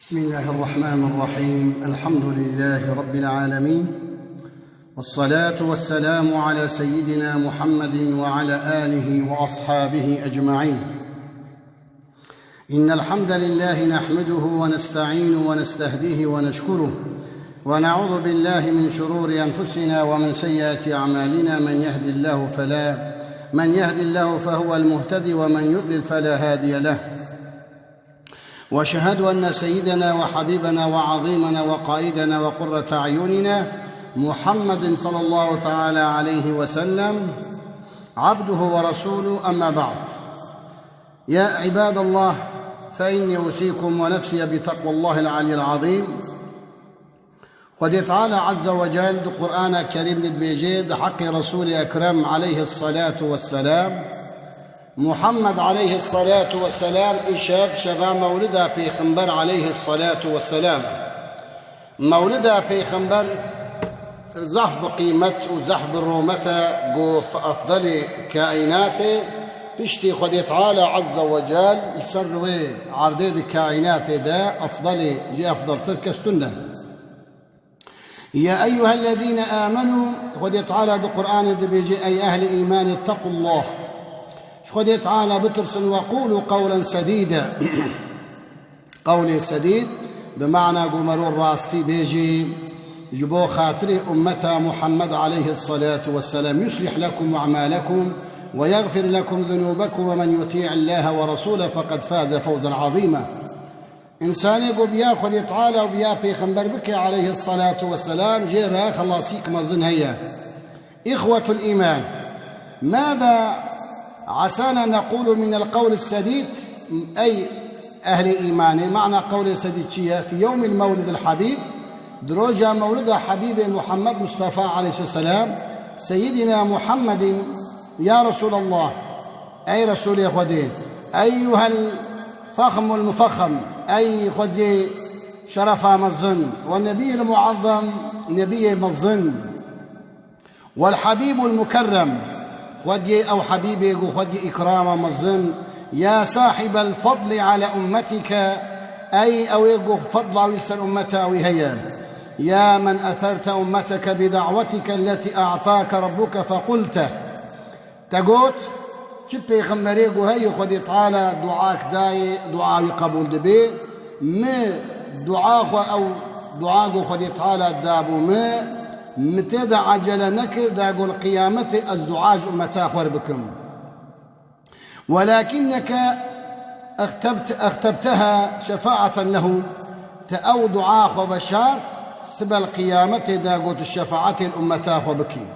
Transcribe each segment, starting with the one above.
بسم الله الرحمن الرحيم. الحمد لله رب العالمين، والصلاة والسلام على سيدنا محمد وعلى آله وأصحابه أجمعين. إن الحمد لله نحمده ونستعينه ونستهديه ونشكره، ونعوذ بالله من شرور أنفسنا ومن سيئات أعمالنا. من يهد الله فهو المهتدي، ومن يضلل فلا هادي له. واشهد ان سيدنا وحبيبنا وعظيمنا وقائدنا وقرة اعيننا محمد صلى الله تعالى عليه وسلم عبده ورسوله، اما بعد. يا عباد الله، فاني اوصيكم ونفسي بتقوى الله العلي العظيم. قد تعالى عز وجل قرآن كريم بيجيد حق رسول اكرم عليه الصلاة والسلام محمد عليه الصلاة والسلام إشاف شفا مولده پیغمبر عليه الصلاة والسلام. مولده پیغمبر زحف بقيمت وزحف بالرومته قوف أفضل كائناته بشتي خد تعالى عز وجل يسروي عرديد كائناته دا أفضل جي أفضل تلك السنة. يا أيها الذين آمنوا خد تعالى القرآن بيجي أي أهل إيمان اتقوا الله. خد تعالى بترسل وقولوا قولا سديدا. قولي سديد بمعنى قمروا الراستي بيجي جبو خاطري أمتا محمد عليه الصلاة والسلام يصلح لكم أعمالكم ويغفر لكم ذنوبكم، ومن يطيع الله ورسوله فقد فاز فوزا عظيما. إنسان يقول بيا خد تعالى وبيا بيغمبر بك عليه الصلاة والسلام جيرها خلاصيك مظن هيا. إخوة الإيمان، ماذا عسانا نقول من القول السديد؟ أي أهل إيمان. معنى قول السديد شيء في يوم المولد الحبيب دروجة مولد حبيب محمد مصطفى عليه السلام سيدنا محمد. يا رسول الله، أي رسول يا خدي، أيها الفخم المفخم، أي خدي شرف مظن، والنبي المعظم نبي مظن، والحبيب المكرم خدي أو حبيبي خدي إكرام مظن. يا صاحب الفضل على أمتك، أي أو يقو فضل ويسر أمتها وهي. يا من أثرت أمتك بدعوتك التي أعطاك ربك فقلت تقول شبي غمريقو هي خدي تعالى دعاك داي دعاء قبول دبي ما دعاء أو دعاء خدي تعالى دابو ما متى عجل نكر دا قول قيامتي الدعاج أمتا أخور بكم، ولكنك اختبتها شفاعة له تأو دعاء وبشارت سبل قيامتي دا قول الشفاعة الأمتا أخور بكم.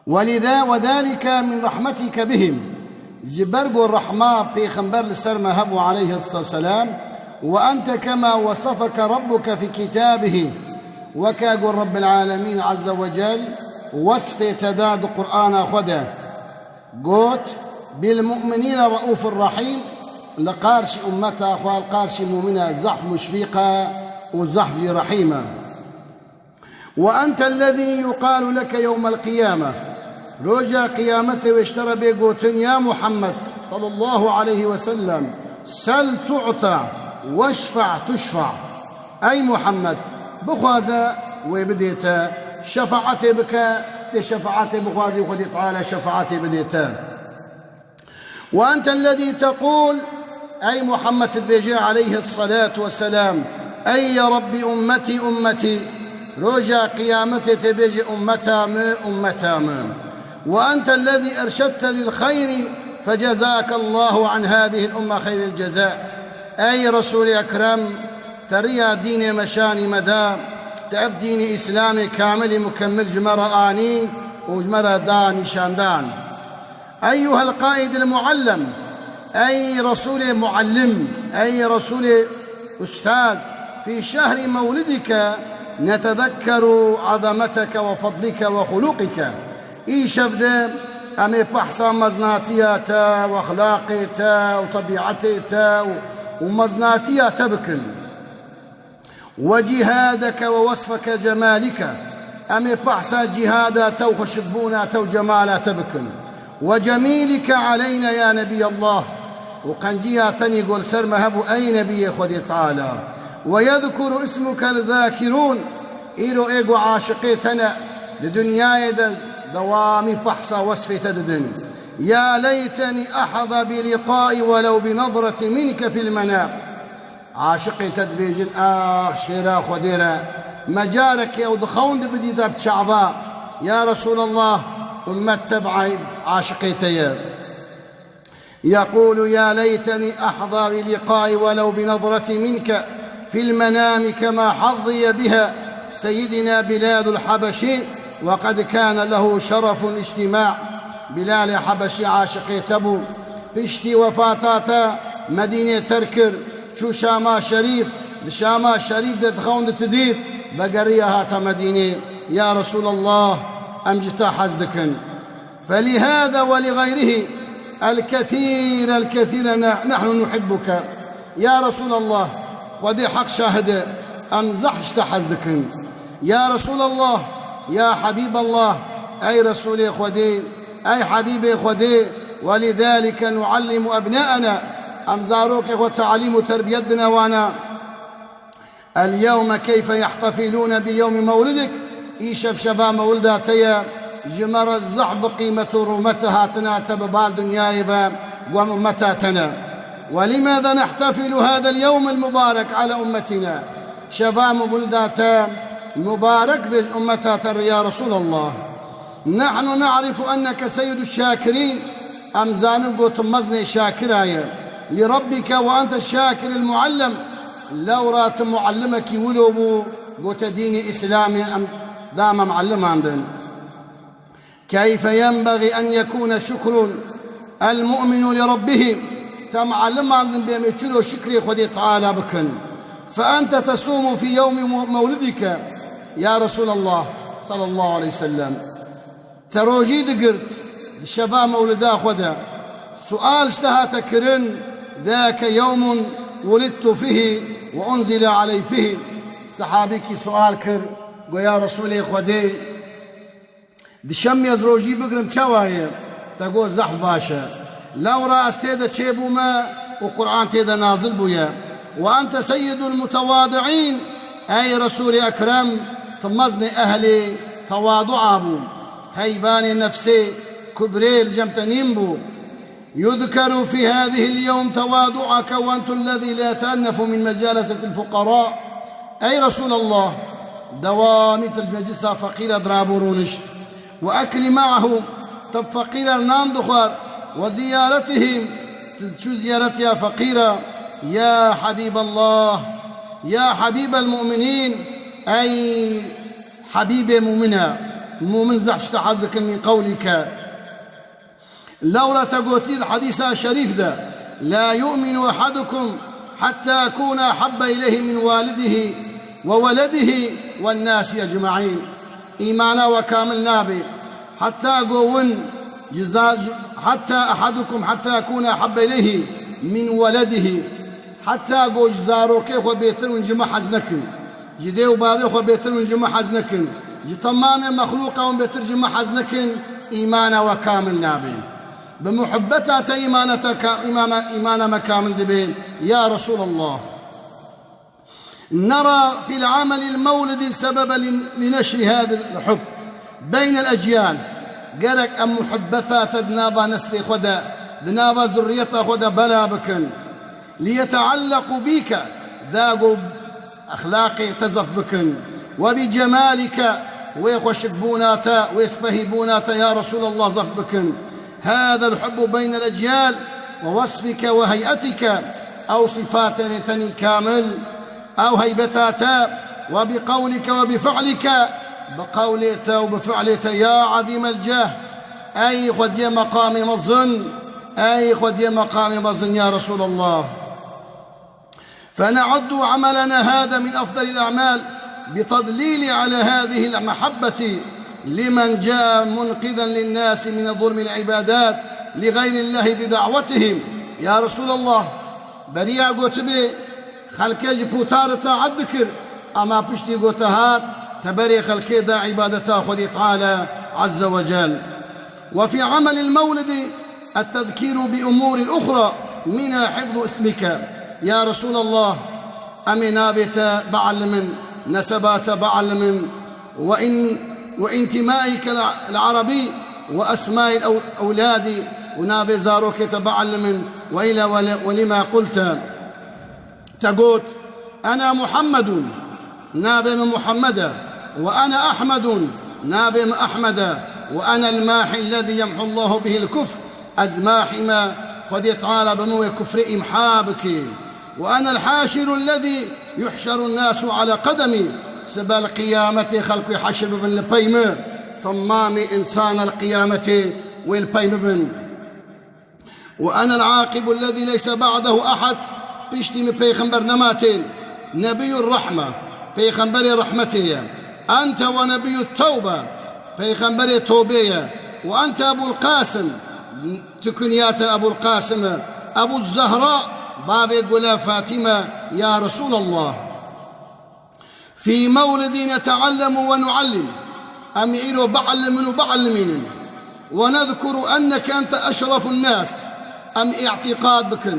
ولذا وذلك من رحمتك بهم جبرق الرحمة بيخنبر لسرم هبو عليه الصلاة والسلام. وأنت كما وصفك ربك في كتابه، وكاقول رب العالمين عز وجل وصف تداد قرآن خدا قوت بالمؤمنين رؤوف الرحيم. لقارش أمتا أخوال قارش مؤمنة زحف مشفيقة وزحف رحيمة. وأنت الذي يقال لك يوم القيامة رجع قيامته واشترى بقوتن يا محمد صلى الله عليه وسلم سل تعطى واشفع تشفع. أي محمد بخوازة وبديتا شفاعتي بك لشفاعتي بخوازي وخدي تعالى شفاعتي بديتا. وأنت الذي تقول أي محمد بيجي عليه الصلاة والسلام أي يا رب أمتي أمتي رجع قيامتي تبيجي أمتا ما. وأنت الذي أرشدت للخير فجزاك الله عن هذه الأمة خير الجزاء. أي رسول أكرم تريا دين مشاني مدى تعف دين إسلامي كامل مكمل جمرة آني وجمرة داني شاندان. أيها القائد المعلم، أي رسول معلم، أي رسول أستاذ، في شهر مولدك نتذكر عظمتك وفضلك وخلقك. شفده أمي بحصى مزناتياتا وأخلاقيتا وطبيعتيتا ومزناتياتا بكل وجهادك ووصفك جمالك. أمي بحصى جهاداتا وخشبوناتا وجمالاتا بكل وجميلك علينا يا نبي الله. وقنجياتني يقول سر مهبو أي نبي خدي تعالى ويذكر اسمك الذاكرون إيرو إيغو عاشقيتنا لدنياي دوامي بحصة وصفي تددن يا ليتني أحظى بلقائي ولو بنظرة منك في المنام عاشقي تدبيجن شيرا خديرا مجارك يا ودخون بدي دابت شعبا يا رسول الله أمت تبعي عاشقيتي يقول يا ليتني أحظى بلقائي ولو بنظرة منك في المنام كما حظي بها سيدنا بلال الحبشي وقد كان له شرف الاجتماع بلال حبشي عاشقي تبو بشتي وفاتاتا مدينة تركر شو شاما شريف لشاما شريف دتخون تدير بقرية هاتا مدينة يا رسول الله أمجتا حزدكن فلهذا ولغيره الكثير نحن نحبك يا رسول الله ودي حق شاهد أمزحش تحزدكن يا رسول الله يا حبيب الله أي رسولي خدي أي حبيبي خدي ولذلك نعلم أبناءنا أمزاروك وتعليم تربيتنا وانا اليوم كيف يحتفلون بيوم مولدك إيشف شباب مولداتي جمر الزحب قيمة رمتها تناتب بالدنيا ومتاتنا ولماذا نحتفل هذا اليوم المبارك على أمتنا شباب مولداتا مبارك بأمتات يا رسول الله نحن نعرف أنك سيد الشاكرين أمزان قوت مزني شاكرايا لربك وأنت الشاكر المعلم لو رات معلمك ولو قوت ديني إسلامي أم دام معلم عندنا كيف ينبغي أن يكون شكر المؤمن لربه تمعلم عندنا بيمتشلو شكري خدي تعالى بكن فأنت تصوم في يوم مولدك يا رسول الله صلى الله عليه وسلم تروجي دقرت الشباب مولدا خدا سؤال اشتهى تكرن ذاك يوم ولدت فيه وأنزل علي فيه صحابيك سؤال كر قو يا رسولي خدي دشم يدروجي بقرم تشواهي تقول زح باشا لو رأس تيدا تشيبو ما وقرآن تيدا نازل بويا وأنت سيد المتواضعين أي رسول أكرم تمزني أهلي تواضع أبو هيباني نفسي كبريل جمتنين بو يذكر في هذه اليوم تواضعك وأنت الذي لا تأنف من مجالسة الفقراء أي رسول الله دوامة المجلسة فقيرة درابورونش وأكل معه طب فقيرة ناندخر وزيارتهم شو زيارتها فقيرة يا حبيب الله يا حبيب المؤمنين أي حبيب مؤمنا المؤمن زحش تحذك من قولك لولا تقوتي الحديث الشريف ده لا يؤمن أحدكم حتى أكون أحب إليه من والده وولده والناس أجمعين إيمانا وكامل نابي حتى قوون حتى أحدكم حتى أكون أحب إليه من ولده حتى قو جزارو كيف وبيتر ونجمع حزنكن جديو باذيخ وبيتر ونجمع حزنكن جتمام مخلوقا وبيتر جمع حزنكن إيمانا وكامل نابي بمحبتها إيمانا مكامل دبين يا رسول الله نرى في العمل المولد سببا لنشر هذا الحب بين الأجيال قرك أم محبتها تدنابا نسل خدا دنابا ذريتها خدا بلا بكن ليتعلقوا بك ذاقوا أخلاقي تزف بكن وبجمالك ويخشك بوناتا ويسفهبوناتا يا رسول الله زف بكن هذا الحب بين الأجيال ووصفك وهيئتك أو صفاتك الكامل أو هيبتاتا وبقولك وبفعلك بقولك وبفعلك يا عظيم الجاه أي خد يا مقام مظن أي خد يا مقام مظن يا رسول الله فنعد عملنا هذا من أفضل الأعمال بتضليل على هذه المحبة لمن جاء منقذا للناس من ظلم العبادات لغير الله بدعوتهم يا رسول الله بريا قوتبي خلقي بوتارتا عالذكر أما بشتي قوتهات تبري خلقي دا عبادتا خذي تعالى عز وجل وفي عمل المولد التذكير بأمور أخرى منها حفظ اسمك يا رسول الله أمي نابت بعلم نسبات بعلم وانتمائك العربي وأسماء الأولاد ونابي زاروك بعلم وإلى ولما قلت تقول أنا محمد نابي من محمد وأنا أحمد نابي من أحمد وأنا الماحي الذي يمحو الله به الكفر أزماحي ما قد يتعالى بمو كفر إمحابك وأنا الحاشر الذي يحشر الناس على قدمي سبا القيامة خلق حشر بن البيم طمامي إنسان القيامة والبيم بن وأنا العاقب الذي ليس بعده أحد بيشتم بيغمبر نماتين نبي الرحمة بيغمبر رحمته أنت ونبي التوبة بيغمبر توبية وأنت أبو القاسم تكنيات أبو القاسم أبو الزهراء باب يقول فاطمة يا رسول الله في مولد نتعلم ونعلم أمير بعلم وبعلمين ونذكر أنك أنت أشرف الناس أم اعتقاد بكن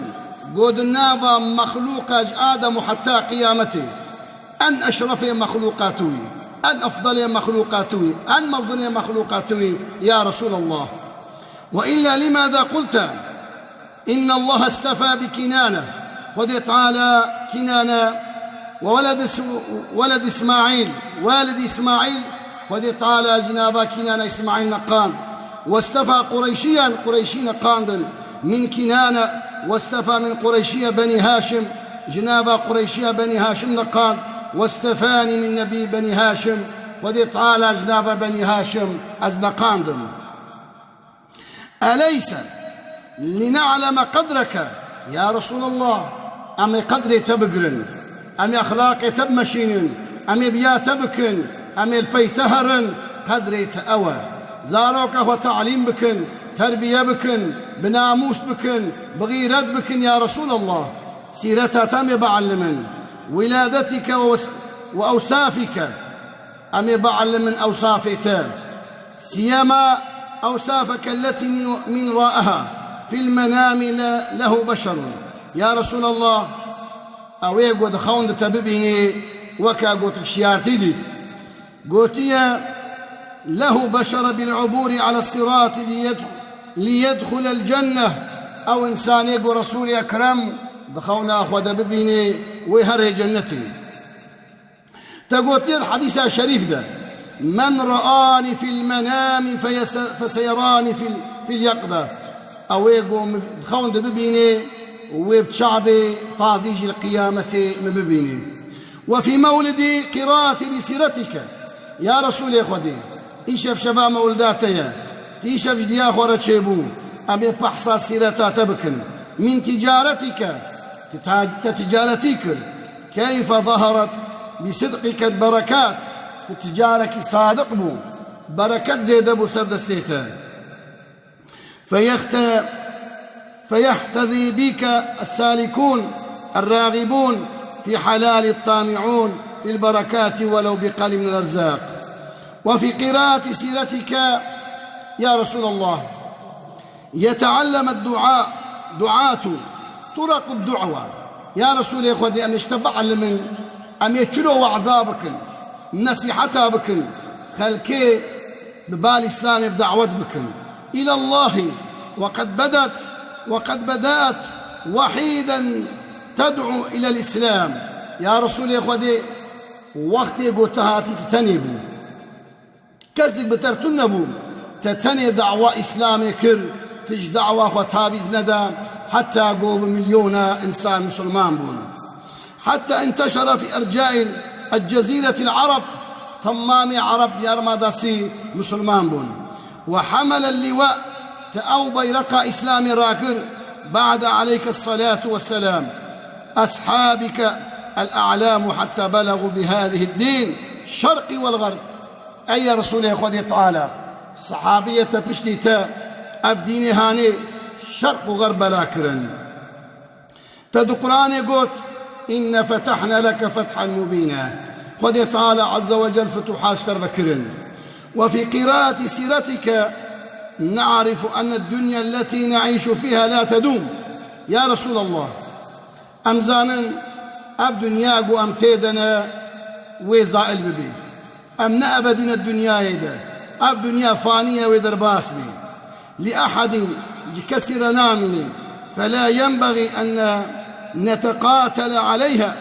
قد النابا مخلوق آدم حتى قيامته أن أشرف مخلوقاته أن أفضل مخلوقاته أن مظن مخلوقاته يا رسول الله وإلا لماذا قلت إن الله استفى بكنانة قد تعالى كنانة ولد إسماعيل والد إسماعيل قد تعالى جنابا كنانة إسماعيل نقان واستفى قريشين قاندن من كنانة واستفى من قريشية بني هاشم جنابا قريشية بني هاشم نقان واستفاني من نبي بني هاشم قد تعالى جنابا بني هاشم أزنقاندن أليس لنعلم قدرك يا رسول الله أم قدري تبقرن أم أخلاقي تبمشين أم بيا تبكن أم البي تهرن قدري تأوى زاروك هو تعليم بكن تربية بكن بناموس بكن بغيرت بكن يا رسول الله سيرتها تم بعلمن ولادتك وأوصافك أم بعلمن أوصافك سيما أوصافك التي من رأها في المنام له بشر يا رسول الله أوي قد خون تببيني وكا قلت بشيارتي ديت قلت له بشر بالعبور على الصراط ليدخل الجنة أو إنسان يقول رسول أكرم دخونا أخوة ببيني ويهره جنتي تقول الحديث الشريف ده من رآني في المنام فسيراني في اليقظة أو يقول دخون ببيني وبشعبي تعزيج القيامة مببيني وفي مولد قراءة لسيرتك يا رسول يا أخوتي إيشف شباب مولداتي تيشف جديا خورة شيبو أبي بحصى سيرتا تبكن من تجارتك كتجارتك كيف ظهرت بصدقك البركات تجارك صادق بو بركات زيد أبو سردستيتا فيحتذي بك السالكون الراغبون في حلال الطامعون في البركات ولو بقليل من الأرزاق وفي قراءة سيرتك يا رسول الله يتعلم دعاة طرق الدعوة يا رسول يا أخوتي أم يشتبع من أم يتشلوا وعذابك نصيحتها بك خلكي ببال إسلام بدعوت بك إلى الله وقد بدأت وحيدا تدعو إلى الإسلام يا رسول يا أخوتي وقتي قلتها تتنبوا كذب بترتنبوا تتني دعوة إسلامي كر تج دعوة وتابيز ندى حتى قوم مليون إنسان مسلمان بون حتى انتشر في أرجاء الجزيرة العرب ثمامي عرب يرمدسي مسلمان بون وحمل اللواء تأو بيرقى إسلامي راكر بعد عليك الصلاة والسلام أصحابك الأعلام حتى بلغوا بهذه الدين شرق والغرب أي يا رسول يا أخوتي تعالى صحابية بشتيتا أبديني هاني شرق وغرب لاكرا تدو قرآن قلت إن فتحنا لك فتحا مبينا قد تعالى عز وجل فتوحات تربكرا وفي قراءة سيرتك نعرف أن الدنيا التي نعيش فيها لا تدوم يا رسول الله أمزانا اب دنيا قو ام تيدنا وزائل ببي ام نأبدنا الدنيا يدا اب دنيا فانية ودرباسمي لأحد يكسر نامني فلا ينبغي أن نتقاتل عليها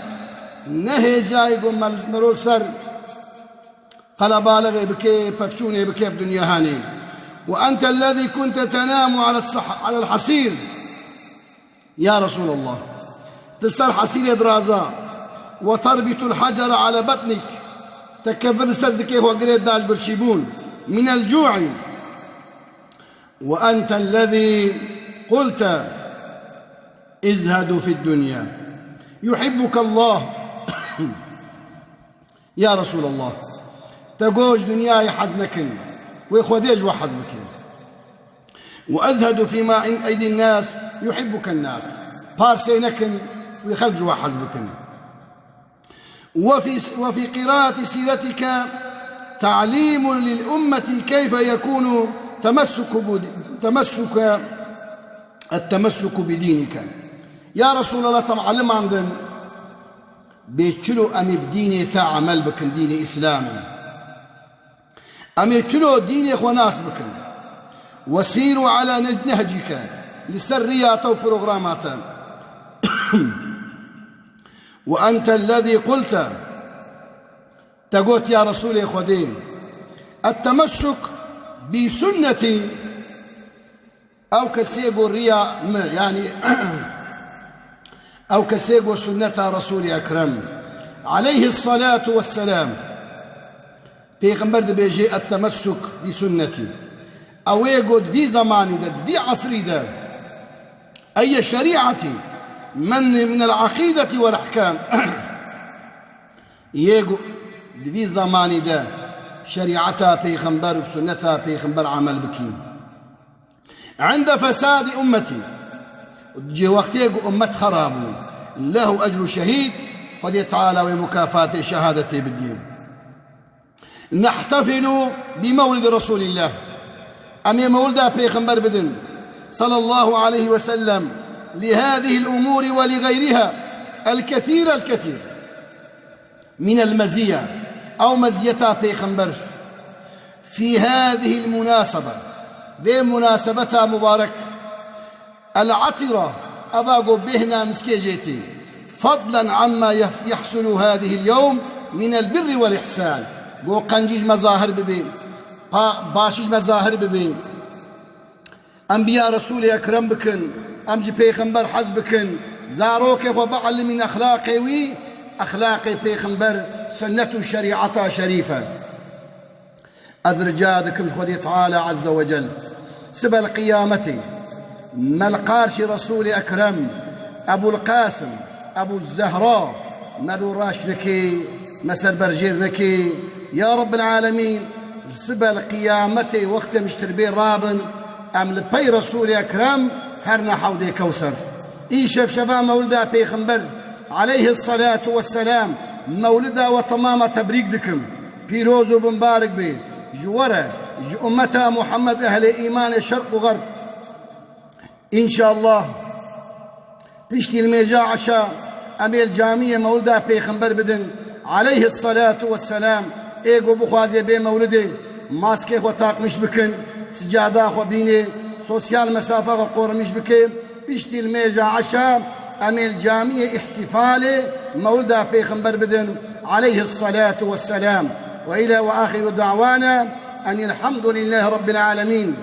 نهي جاي قم مرول سر قال بالغي بكي بفشوني بكي بدنيا هاني وأنت الذي كنت تنام على الحصير يا رسول الله تسر حصير درازا وتربط الحجر على بطنك تكفل سرزكي هو قريد داج برشيبون من الجوع وأنت الذي قلت ازهدوا في الدنيا يحبك الله يا رسول الله تقوج دنياي حزنكن ويخوديج وحزبكن وأزهدوا فيما عند أيدي الناس يحبك الناس بارسينكن ويخرج وحزبكن وفي قراءة سيرتك تعليم للأمة كيف يكون التمسك بدينك يا رسول الله تعلم عندن بيتشلو أمي بديني تعمل بكن ديني إسلامي أمي تشلو ديني وناس بكن وسيروا على نهجك لسريات وبروغرامات وأنت الذي قلت تقول يا رسول خديم التمسك بسنتي أو كسيغو الرياء يعني أو كسيغو سنة رسول أكرم عليه الصلاة والسلام بيغمبر بيجي التمسك بسنتي أو يقول في زماني ده في عصري ده أي شريعة من العقيدة والأحكام يقول في زماني ده شريعتها بيغمبر وسنتها بيغمبر عمل بكين عند فساد أمتي جي وقتي أمة خراب له أجر شهيد قد تعالى ومكافاة شهادتي بالدين نحتفل بمولد رسول الله أمي مولد بيغمبر بدن صلى الله عليه وسلم لهذه الأمور ولغيرها الكثير من المزية أو مزيتا بيغمبر في هذه المناسبة ذي مناسبتها مبارك العطرة أباقوا بهنا مسكيجيتي فضلا عما يحصل هذه اليوم من البر والإحسان قو قنجيج مظاهر ببين باشيج مظاهر ببين أنبياء رسول أكرم بكن أمجي بيغمبر حز بكن زاروك وبعل من أخلاقي وي أخلاقي بيغمبر سنة شريعة شريفة أذرجادكم خذي تعالى عز وجل سبى القيامة ملقارش رسول أكرم أبو القاسم أبو الزهراء ملو راش لكي مسر برجير لكي يا رب العالمين سبى القيامة وقت مشتربين رابن أم لبي رسول أكرم هرنا حوضي كوثر إيشف شفا مولدا بيغمبر عليه الصلاة والسلام مولدا وتمام تبريك دكم بيروزو بمبارك بي جوره أمتا محمد أهل إيمان الشرق وغرب إن شاء الله بيشتي الميجا عشاء أمي الجامية مولدا بيغمبر بدن عليه الصلاة والسلام إيقو بخوازي بي مولدي ماسكي وطاق مش بكن سجادة وبيني سوسيال مسافة وقور مش بكن بيشتي الميجا عشاء أمي الجامية احتفالي مولدا بيغمبر بدن عليه الصلاة والسلام وإلى وآخر دعوانا أن الحمد لله رب العالمين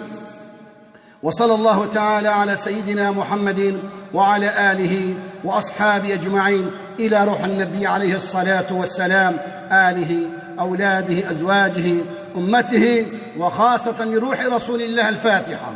وصلى الله تعالى على سيدنا محمد وعلى آله وأصحابه أجمعين إلى روح النبي عليه الصلاة والسلام آله أولاده أزواجه أمته وخاصة لروح رسول الله الفاتحة